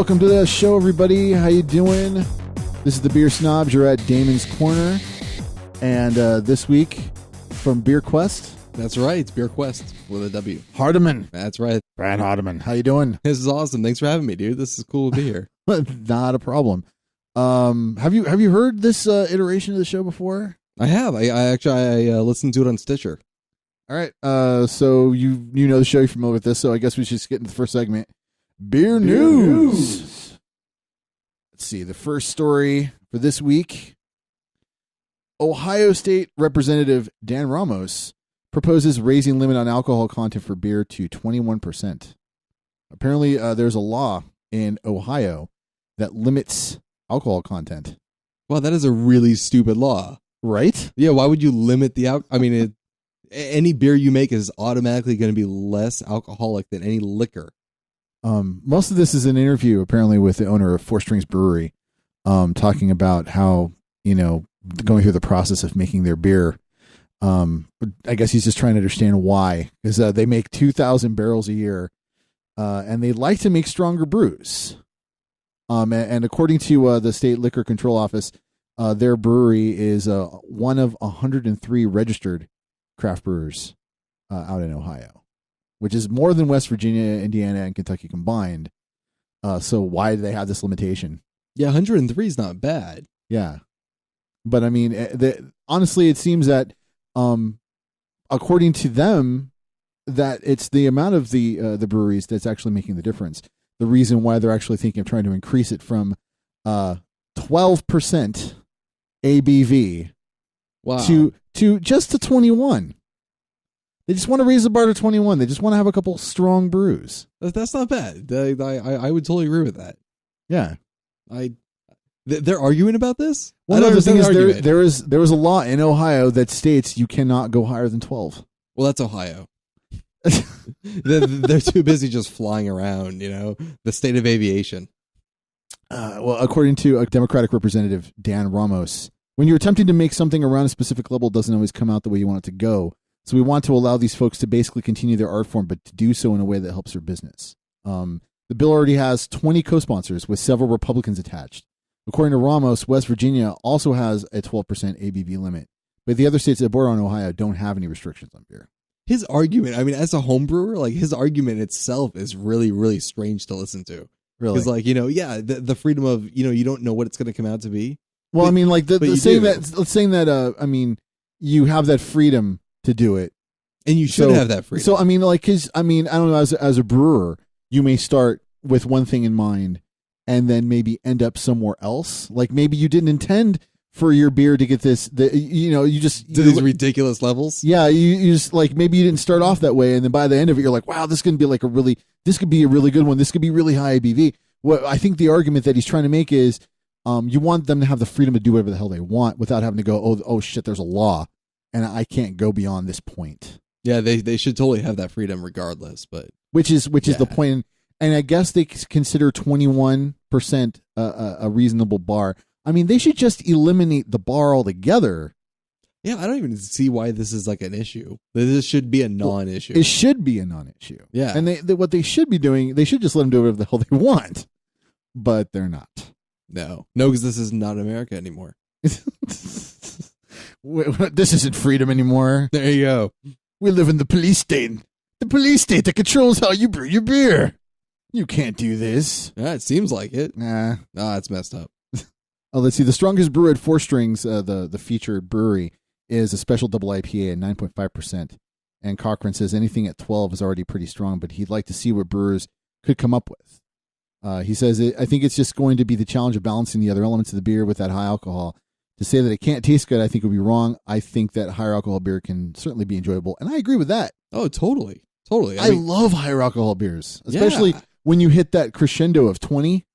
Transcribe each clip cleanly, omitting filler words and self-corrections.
Welcome to the show, everybody. How you doing? This is the Beer Snobs. You're at Daemon's Corner. And this week from Beer Quest. That's right. It's Beer Quest with a W. Hardiman. That's right. Brad Hardiman. How you doing? This is awesome. Thanks for having me, dude. This is cool to be here. Not a problem. Have you heard this iteration of the show before? I have. I actually listened to it on Stitcher. All right. So you know the show. You're familiar with this. So I guess we should just get into the first segment. Beer news. Let's see. The first story for this week. Ohio State Representative Dan Ramos proposes raising limit on alcohol content for beer to 21%. Apparently, there's a law in Ohio that limits alcohol content. Well, that is a really stupid law. Right? Yeah, why would you limit the alcohol? I mean, any beer you make is automatically going to be less alcoholic than any liquor. Most of this is an interview, apparently, with the owner of Four Strings Brewery, talking about how, going through the process of making their beer. I guess he's just trying to understand why, because they make 2,000 barrels a year, and they like to make stronger brews. And according to the State Liquor Control Office, their brewery is one of 103 registered craft brewers out in Ohio, which is more than West Virginia, Indiana, and Kentucky combined. So why do they have this limitation? Yeah, 103 is not bad. Yeah. But I mean, honestly, it seems that, according to them, that it's the amount of the breweries that's actually making the difference. The reason why they're actually thinking of trying to increase it from 12% ABV to just to 21. They just want to raise the bar to 21. They just want to have a couple strong brews. That's not bad. I would totally agree with that. Yeah. They're arguing about this? Well, no, the thing is, there was a law in Ohio that states you cannot go higher than 12. Well, that's Ohio. They're too busy just flying around, the state of aviation. Well, according to a Democratic representative, Dan Ramos, when you're attempting to make something around a specific level, it doesn't always come out the way you want it to go. So we want to allow these folks to basically continue their art form, but to do so in a way that helps their business. The bill already has 20 co-sponsors with several Republicans attached. According to Ramos, West Virginia also has a 12% ABV limit, but the other states that border on Ohio don't have any restrictions on beer. His argument, I mean, as a home brewer, his argument itself is really, really strange to listen to. Really? Because, the freedom of, you don't know what it's going to come out to be. Well, I mean, saying that, you have that freedom to do it. And you should have that freedom. So, I mean, I don't know, as a brewer, you may start with one thing in mind and then maybe end up somewhere else. Like maybe you didn't intend for your beer to get you just to these ridiculous levels. Yeah, you just maybe you didn't start off that way, and then by the end of it, you're like, wow, this could be this could be a really good one. This could be really high ABV. What I think the argument that he's trying to make is, you want them to have the freedom to do whatever the hell they want without having to go, oh shit, there's a law, and I can't go beyond this point. Yeah, they should totally have that freedom regardless, but which is the point. And I guess they consider 21% a reasonable bar. I mean, they should just eliminate the bar altogether. Yeah, I don't even see why this is an issue. This should be a non-issue. It should be a non-issue. Yeah. And what they should be doing, they should just let them do whatever the hell they want. But they're not. No, because this is not America anymore. This isn't freedom anymore. There you go. We live in the police state. The police state that controls how you brew your beer. You can't do this. Yeah, it seems like it. Nah, it's messed up. Let's see. The strongest brew at Four Strings, the featured brewery, is a special double IPA at 9.5%. And Cochran says anything at 12 is already pretty strong, but he'd like to see what brewers could come up with. He says, I think it's just going to be the challenge of balancing the other elements of the beer with that high alcohol. To say that it can't taste good, I think would be wrong. I think that higher alcohol beer can certainly be enjoyable. And I agree with that. Oh, totally. Totally. I love higher alcohol beers, especially when you hit that crescendo of 20.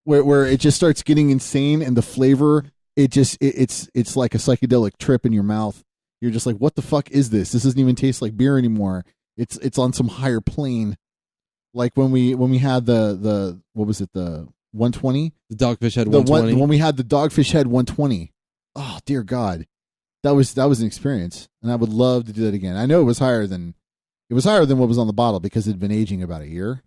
Where it just starts getting insane, and the flavor, it's like a psychedelic trip in your mouth. You're just like, what the fuck is this? This doesn't even taste like beer anymore. It's on some higher plane. Like when we had the what was it, the 120? The Dogfish Head 120. When we had the Dogfish Head 120. Oh dear God, that was an experience, and I would love to do that again. I know it was higher than what was on the bottle because it had been aging about a year.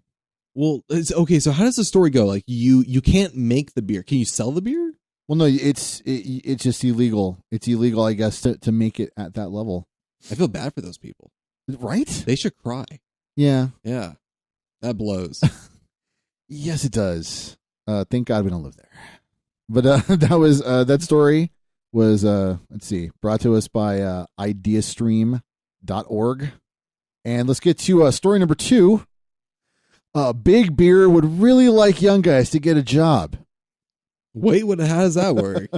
Well, it's okay. So how does the story go? Like you can't make the beer. Can you sell the beer? Well, no, it's just illegal. It's illegal, I guess, to make it at that level. I feel bad for those people. Right? They should cry. Yeah. Yeah. That blows. Yes, it does. Thank God we don't live there. But that was that story was let's see, brought to us by ideastream.org. And let's get to story number 2. Big Beer would really like young guys to get a job. Wait, how does that work?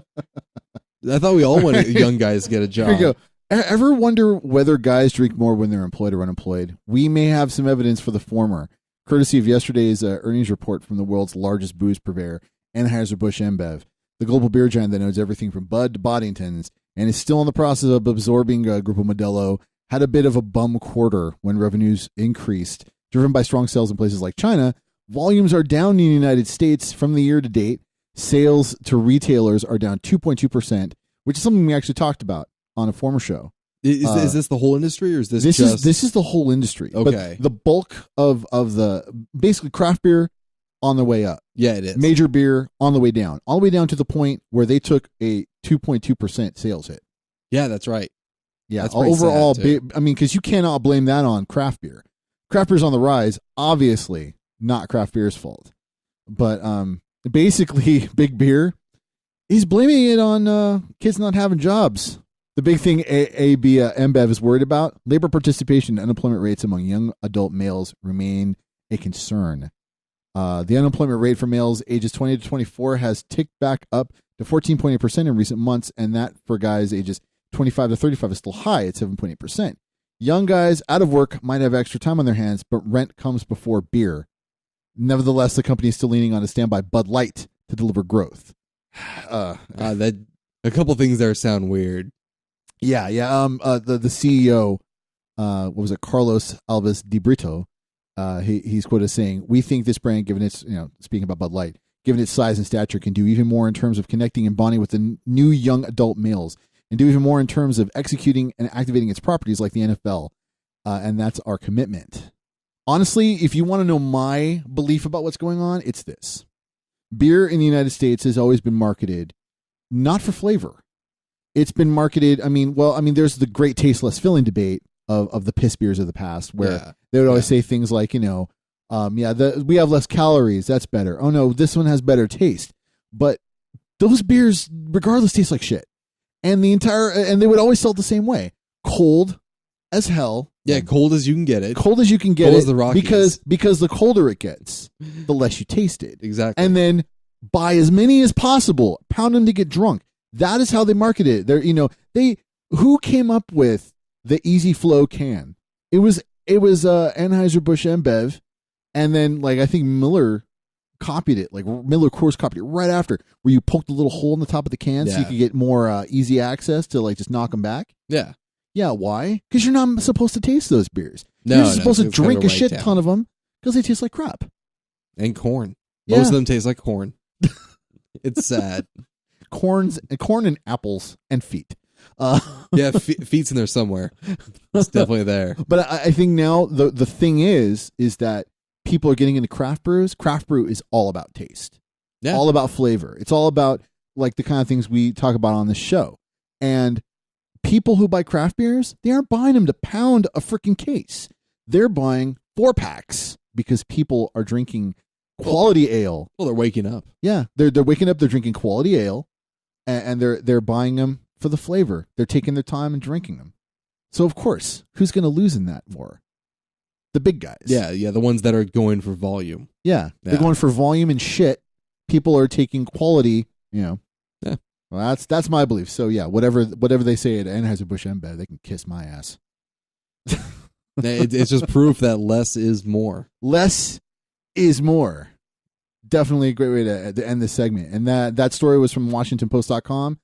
I thought we all wanted young guys to get a job. Here you go. Ever wonder whether guys drink more when they're employed or unemployed? We may have some evidence for the former, courtesy of yesterday's earnings report from the world's largest booze purveyor, Anheuser-Busch InBev, the global beer giant that owns everything from Bud to Boddington's and is still in the process of absorbing Grupo Modelo, had a bit of a bum quarter when revenues increased. Driven by strong sales in places like China, volumes are down in the United States from the year to date. Sales to retailers are down 2.2%, which is something we actually talked about on a former show. Is this the whole industry, or is this this is the whole industry? Okay. But the bulk of the basically craft beer on the way up. Yeah, it is. Major beer on the way down. All the way down to the point where they took a 2.2% sales hit. Yeah, that's right. Yeah, that's pretty overall, sad, too. I mean, because you cannot blame that on craft beer. Craft beer's on the rise. Obviously, not craft beer's fault. But basically, Big Beer is blaming it on kids not having jobs. The big thing AB InBev is worried about, labor participation and unemployment rates among young adult males remain a concern. The unemployment rate for males ages 20 to 24 has ticked back up to 14.8% in recent months, and that for guys ages 25 to 35 is still high at 7.8%. Young guys out of work might have extra time on their hands, but rent comes before beer. Nevertheless, the company is still leaning on a standby Bud Light to deliver growth. That a couple things there sound weird. Yeah. The CEO, what was it, Carlos Alves de Brito, he's quoted as saying, "We think this brand, given its, speaking about Bud Light, given its size and stature, can do even more in terms of connecting and bonding with the new young adult males, and do even more in terms of executing and activating its properties like the NFL, and that's our commitment." Honestly, if you want to know my belief about what's going on, it's this. Beer in the United States has always been marketed not for flavor. It's been marketed, there's the great taste less filling debate of the piss beers of the past, where they would always say things like, we have less calories, that's better. Oh no, this one has better taste. But those beers, regardless, taste like shit. And they would always sell it the same way. Cold as hell. Yeah, cold as you can get it. Cold as you can get cold it. As the Rockies. Because the colder it gets, the less you taste it. Exactly. And then buy as many as possible. Pound them to get drunk. That is how they market it. Who came up with the Easy Flow can? It was Anheuser-Busch InBev, and then I think Miller copied it. Miller Coors copied it right after, where you poked a little hole in the top of the can so you could get more easy access to just knock them back. Yeah. Yeah, why? Because you're not supposed to taste those beers. No, you're supposed to drink a shit down. ton of them because they taste like crap. And corn. Yeah. Most of them taste like corn. It's sad. Corn and apples and feet. Yeah, feet's in there somewhere. It's definitely there. But I think now the thing is that people are getting into craft brews. Craft brew is all about taste. Yeah. All about flavor. It's all about the kind of things we talk about on this show. And people who buy craft beers, they aren't buying them to pound a freaking case. They're buying 4-packs because people are drinking quality ale. Well, they're waking up. Yeah, they're waking up. They're drinking quality ale, and they're buying them for the flavor. They're taking their time and drinking them. So of course, who's going to lose in that war? The big guys. Yeah, the ones that are going for volume. Yeah, they're going for volume and shit. People are taking quality. Yeah. Well, that's my belief. So yeah, whatever they say at Anheuser-Busch InBev, they can kiss my ass. It's just proof that less is more. Less is more. Definitely a great way to end this segment. And that story was from WashingtonPost.com,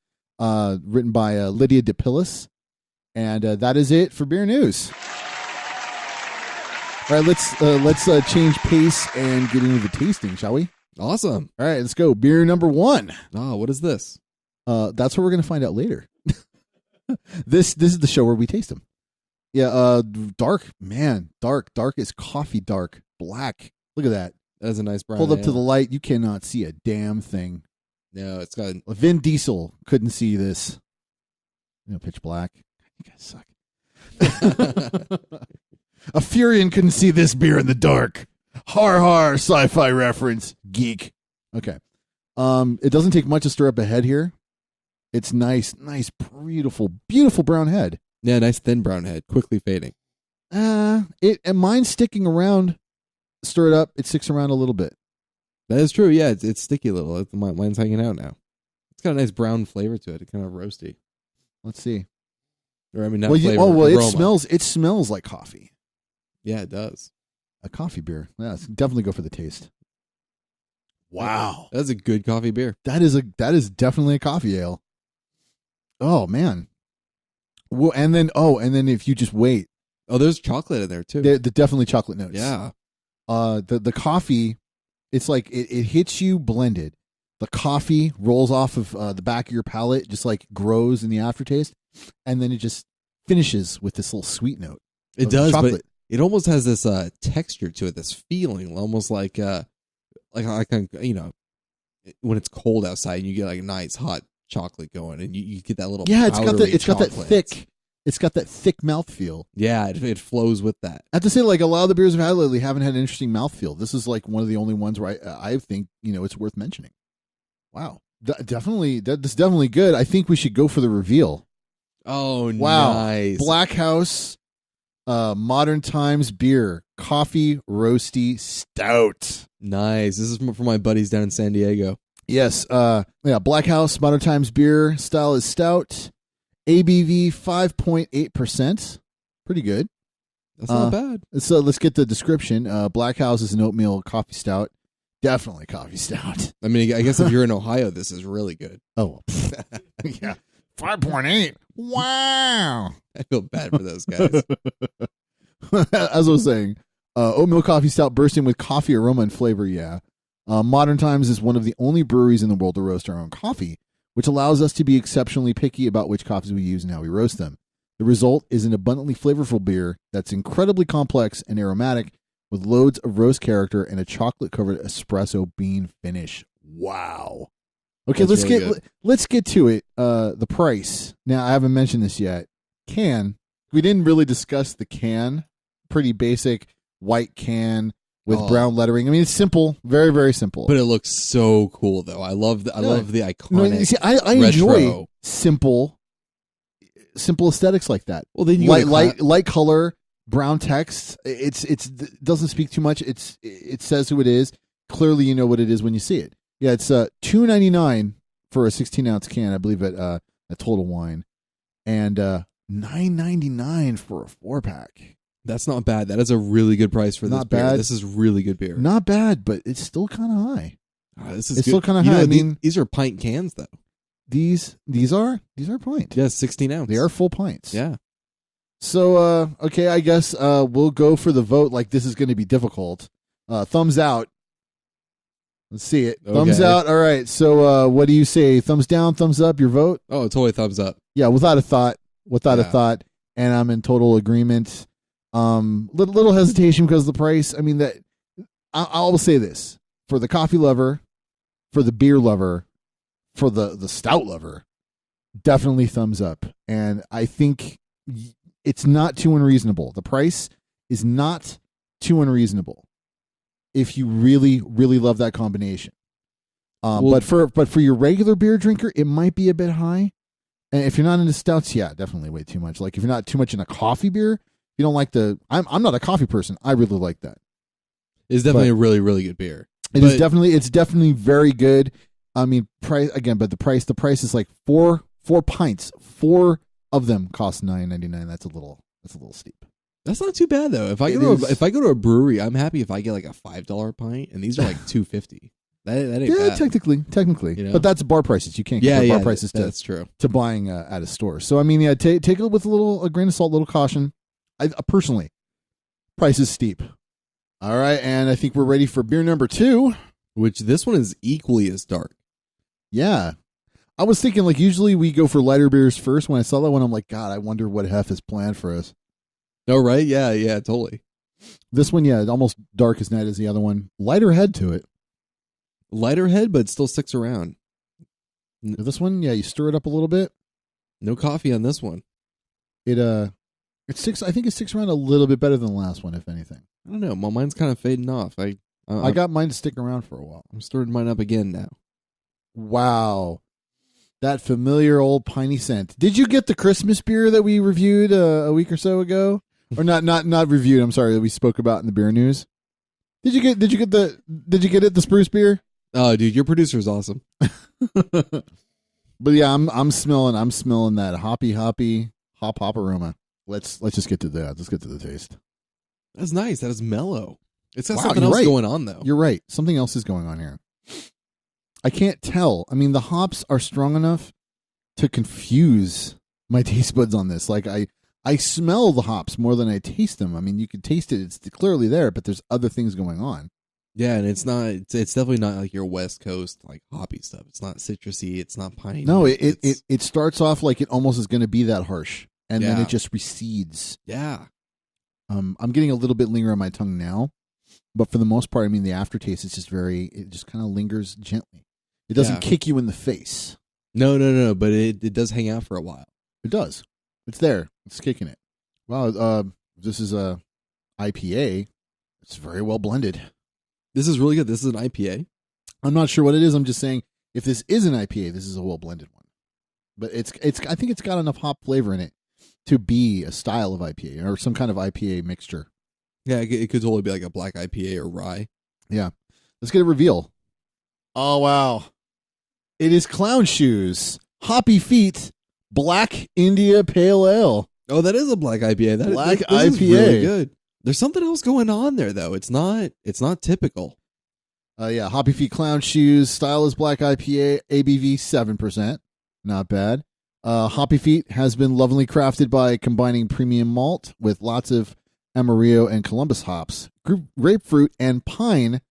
written by Lydia DePillis. And that is it for beer news. All right, let's change pace and get into the tasting, shall we? Awesome. All right, let's go. Beer number 1. Oh, what is this? That's what we're going to find out later. This is the show where we taste them. Yeah, dark. Man, dark is coffee dark. Black. Look at that. That's a nice brown. Hold up to ale. the light. You cannot see a damn thing. No, it's got. Vin Diesel couldn't see this. Pitch black. You guys suck. A Furion couldn't see this beer in the dark. Har har, sci-fi reference. Geek. Okay. It doesn't take much to stir up a head here. It's nice, beautiful brown head. Yeah, nice thin brown head, quickly fading. And mine's sticking around. Stir it up. It sticks around a little bit. That is true. Yeah, it's sticky a little. Mine's hanging out now. It's got a nice brown flavor to it. It's kind of roasty. Let's see. Or I mean, not Well, flavor. aroma. It smells like coffee. Yeah, it does. A coffee beer. Yeah, definitely go for the taste. Wow, That's a good coffee beer. that is definitely a coffee ale. Oh man. Well, and then if you just wait, Oh, there's chocolate in there too. the definitely chocolate notes. Yeah. The coffee, it's like it hits you blended. The coffee rolls off of the back of your palate, just like grows in the aftertaste, and then it just finishes with this little sweet note. It of does, chocolate. but it almost has this texture to it, this feeling, almost like when it's cold outside and you get like a nice hot chocolate going, and you get that little Yeah, it's got that chocolate. thick mouthfeel. Yeah, it flows with that. I have to say, like, a lot of the beers I've had lately haven't had an interesting mouthfeel. This is like one of the only ones where I think it's worth mentioning. Wow, that's definitely good. I think we should go for the reveal. Oh, Wow, nice. Black House, Modern Times beer, coffee roasty stout. Nice. This is for my buddies down in San Diego. Yes, Black House, Modern Times beer, style is stout, ABV 5.8%. Pretty good. That's not bad. So let's get the description. Black House is an oatmeal coffee stout. Definitely coffee stout. I mean, I guess if you're in Ohio, this is really good. Oh, yeah. 5.8. Wow. I feel bad for those guys. As I was saying, oatmeal coffee stout bursting with coffee aroma and flavor, yeah. Modern Times is one of the only breweries in the world to roast our own coffee, which allows us to be exceptionally picky about which coffees we use and how we roast them. The result is an abundantly flavorful beer that's incredibly complex and aromatic with loads of roast character and a chocolate-covered espresso bean finish. Wow. Okay, That's really let's get to it. The price. Now, I haven't mentioned this yet. Can. We didn't really discuss the can. Pretty basic white can with brown lettering. I mean, it's simple, very, very simple. But it looks so cool, though. I love the iconic. No, you see, I enjoy simple aesthetics like that. Well, then you light color, brown text. It doesn't speak too much. It says who it is. Clearly, you know what it is when you see it. Yeah, it's $2.99 for a 16-ounce can, I believe, at Total Wine, and $9.99 for a 4-pack. That's not bad. That is a really good price for this Not beer. bad. This is really good beer. Not bad, but it's still kind of high. This is It's good. still kind of You high. know, I mean, these are pint cans, though. these are pint. Yeah, 16 ounce. They are full pints. Yeah. So, okay, I guess we'll go for the vote. Like, this is going to be difficult. Thumbs out. Let's see it. Okay. Thumbs out. All right. So, what do you say? Thumbs down, thumbs up, your vote? Oh, totally thumbs up. Yeah, without a thought. And I'm in total agreement. Little hesitation because of the price. I mean, that I'll say this. For the coffee lover, for the beer lover, for the stout lover, definitely thumbs up. And I think it's not too unreasonable. The price is not too unreasonable if you really, really love that combination. But for your regular beer drinker, it might be a bit high. And if you're not into stouts, yeah, definitely way too much. Like if you're not too much in a coffee beer, you don't like I'm not a coffee person. I really like that. It's definitely a really, really good beer. It's definitely very good. I mean, price again, but the price is like four pints. 4 of them cost $9.99. That's a little steep. That's not too bad though. If I go to a brewery, I'm happy if I get like a $5 pint, and these are like $2.50. That ain't bad. Technically, You know? but that's bar prices. You can't compare bar prices that's true. to buying at a store. So I mean, yeah, take it with a grain of salt, a little caution. I personally, price is steep. All right, and I think we're ready for beer number 2. Which this one is equally as dark. Yeah. I was thinking, like, usually we go for lighter beers first. When I saw that one, I'm like, God, I wonder what Hef has planned for us. Oh, right? Yeah, totally. This one, yeah, almost dark as night as the other one. Lighter head to it. Lighter head, but it still sticks around. This one, yeah, you stir it up a little bit. No coffee on this one. It sticks. I think it sticks around a little bit better than the last one, if anything. I don't know. My mine's kind of fading off. I got mine to stick around for a while. I'm stirring mine up again now. Wow. That familiar old piney scent. Did you get the Christmas beer that we reviewed a week or so ago? Or not reviewed, I'm sorry, that we spoke about in the beer news? Did you get the spruce beer? Oh, dude, your producer's awesome. But yeah, I'm smelling that hoppy hop aroma. Let's just get to that. Let's get to the taste. That's nice. That is mellow. It's got Wow, something you're else right. going on though. You're right. Something else is going on here. I can't tell. I mean, the hops are strong enough to confuse my taste buds on this. Like I smell the hops more than I taste them. I mean, you can taste it. It's clearly there, but there's other things going on. Yeah, and it's definitely not like your West Coast like hoppy stuff. It's not citrusy. It's not piney. No, it starts off like it almost is going to be that harsh, and then Yeah. it just recedes. Yeah. I'm getting a little bit linger on my tongue now, but for the most part, I mean, the aftertaste is just it just kind of lingers gently. It doesn't kick you in the face. No, but it does hang out for a while. It does. It's there. It's kicking it. Wow. This is a IPA. It's very well blended. This is really good. This is an IPA. I'm not sure what it is. I'm just saying if this is an IPA, this is a well blended one. But it's I think it's got enough hop flavor in it to be a style of IPA or some kind of IPA mixture. Yeah, it could totally be like a black IPA or rye. Yeah. Let's get a reveal. Oh wow. It is Clown Shoes, Hoppy Feet, Black India Pale Ale. Oh, that is a black IPA. Black this IPA. is really good. There's something else going on there though. It's not typical. Yeah, Hoppy Feet Clown Shoes, style is Black IPA, ABV 7%. Not bad. Hoppy Feet has been lovingly crafted by combining premium malt with lots of Amarillo and Columbus hops. Grapefruit and pine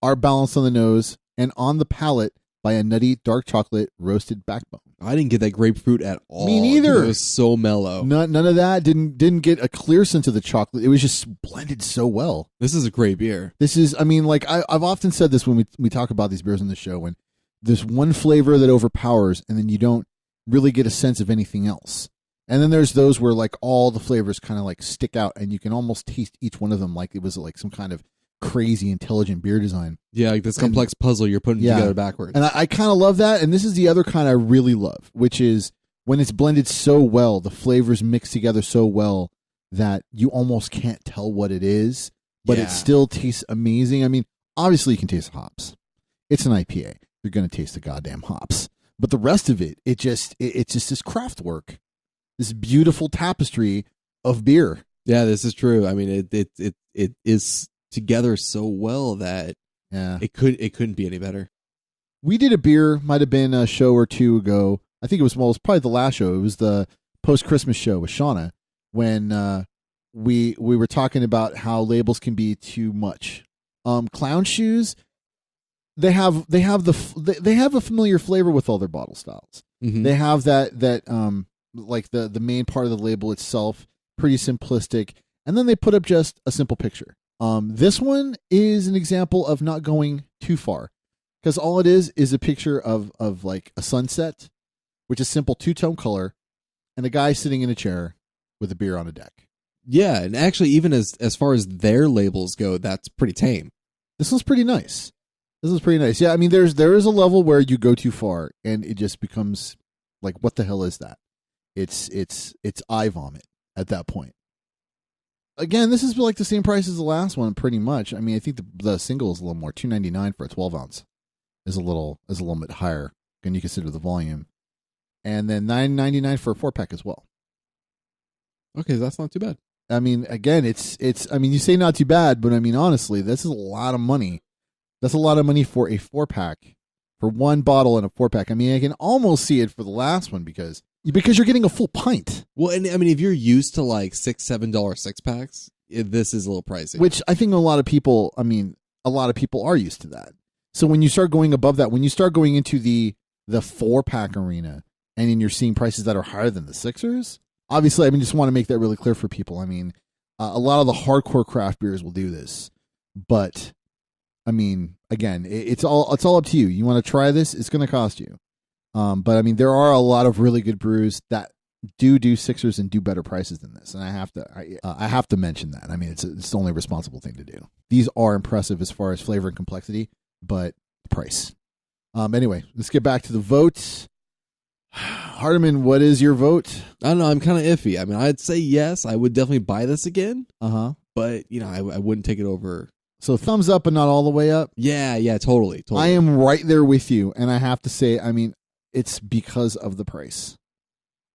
are balanced on the nose and on the palate by a nutty dark chocolate roasted backbone. I didn't get that grapefruit at all. Me neither. It was so mellow. None of that. Didn't get a clear sense of the chocolate. It was just blended so well. This is a great beer. This is, I mean, like I've often said this when we talk about these beers on the show, when there's one flavor that overpowers and then you don't really get a sense of anything else. And then there's those where like all the flavors kind of like stick out and you can almost taste each one of them like it was like some kind of crazy intelligent beer design. Yeah, like this complex puzzle you're putting together backwards. And I kind of love that. And this is the other kind I really love, which is when it's blended so well, the flavors mix together so well that you almost can't tell what it is, but it still tastes amazing. I mean, obviously you can taste the hops. It's an IPA. You're going to taste the goddamn hops. But the rest of it, it's just this craft work, this beautiful tapestry of beer. Yeah, this is true. I mean, it is together so well that it couldn't be any better. We did a beer, might have been a show or two ago. I think it was probably the last show. It was the post-Christmas show with Shauna when we were talking about how labels can be too much. Clown Shoes, they have a familiar flavor with all their bottle styles. Mm-hmm. They have that like the main part of the label itself, pretty simplistic, and then they put up just a simple picture. This one is an example of not going too far, because all it is a picture of like a sunset, which is simple 2-tone color, and a guy sitting in a chair with a beer on a deck. Yeah, and actually, even as far as their labels go, that's pretty tame. This one's pretty nice. Yeah, I mean, there is a level where you go too far, and it just becomes like, what the hell is that? It's eye vomit at that point. Again, this is like the same price as the last one, pretty much. I mean, I think the single is a little more. $2.99 for a 12 ounce is a little bit higher when you consider the volume, and then $9.99 for a 4-pack as well. Okay, that's not too bad. I mean, again, it's. I mean, you say not too bad, but I mean, honestly, this is a lot of money. That's a lot of money for a 4-pack, for one bottle and a 4-pack. I mean, I can almost see it for the last one because you're getting a full pint. Well, and I mean, if you're used to like $6-7 6-packs, this is a little pricey. Which I think a lot of people are used to that. So when you start going above that, when you start going into the 4-pack arena, and then you're seeing prices that are higher than the 6ers, obviously, I mean, just want to make that really clear for people. I mean, A lot of the hardcore craft beers will do this, but I mean, again, it's all up to you. You want to try this? It's going to cost you. But I mean, there are a lot of really good brews that do sixers and do better prices than this, and I have to mention that. I mean, it's the only responsible thing to do. These are impressive as far as flavor and complexity, but the price. Anyway, let's get back to the votes. Hardiman, what is your vote? I don't know. I'm kind of iffy. I mean, I'd say yes. I would definitely buy this again. But I wouldn't take it over. So thumbs up, but not all the way up. Yeah, totally. I am right there with you, and I have to say, I mean, it's because of the price.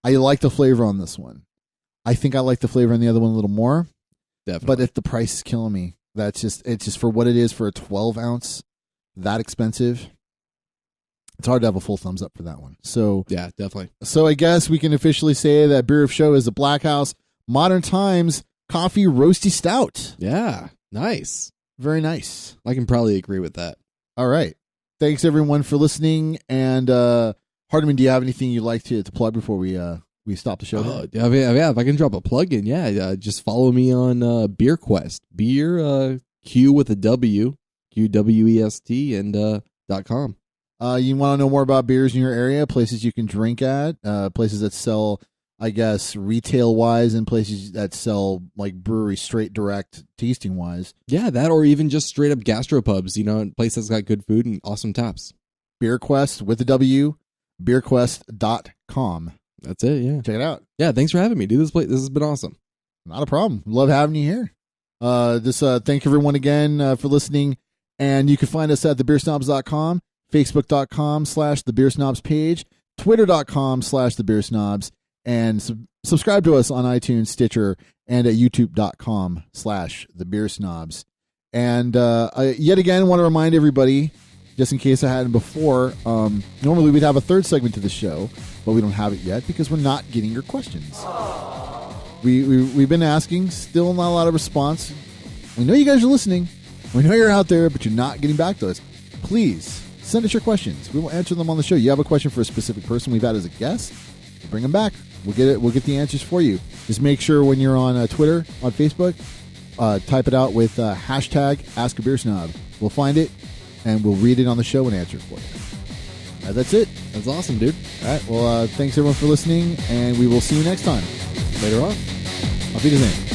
I like the flavor on this one. I think I like the flavor on the other one a little more. Definitely. But if the price is killing me, it's just for what it is for a 12 ounce, that expensive. It's hard to have a full thumbs up for that one. So yeah, definitely. So I guess we can officially say that Beer of Show is the Black House Modern Times Coffee Roasty Stout. Yeah, nice. Very nice. I can probably agree with that. All right. Thanks everyone for listening. And Hardiman, do you have anything you'd like to plug before we stop the show? Yeah, if I can drop a plug in, just follow me on Beer Quest. Beer Q with a W, QWEST and .com. You want to know more about beers in your area, places you can drink at, places that sell, I guess, retail-wise, and places that sell, like, brewery straight direct tasting-wise. Yeah, that or even just straight-up gastropubs, places that's got good food and awesome taps. Beer Quest with a W, beerquest.com. That's it, yeah. Check it out. Yeah, thanks for having me, dude. This has been awesome. Not a problem. Love having you here. Thank everyone again for listening, and you can find us at thebeersnobs.com. Facebook.com/TheBeerSnobs page, Twitter.com/TheBeerSnobs, and subscribe to us on iTunes, Stitcher, and at YouTube.com/TheBeerSnobs. And yet again, want to remind everybody, just in case I hadn't before, normally we'd have a third segment to the show, but we don't have it yet because we're not getting your questions. We've been asking, still not a lot of response. We know you guys are listening. We know you're out there, but you're not getting back to us. Please send us your questions. We will answer them on the show. You have a question for a specific person we've had as a guest, we'll bring them back. We'll get the answers for you. Just make sure when you're on Twitter, on Facebook, type it out with hashtag #AskABeerSnob. We'll find it, and we'll read it on the show and answer it for you. That's it. That's awesome, dude. All right. Well, thanks everyone for listening, and we will see you next time. Later on. Auf Wiedersehen.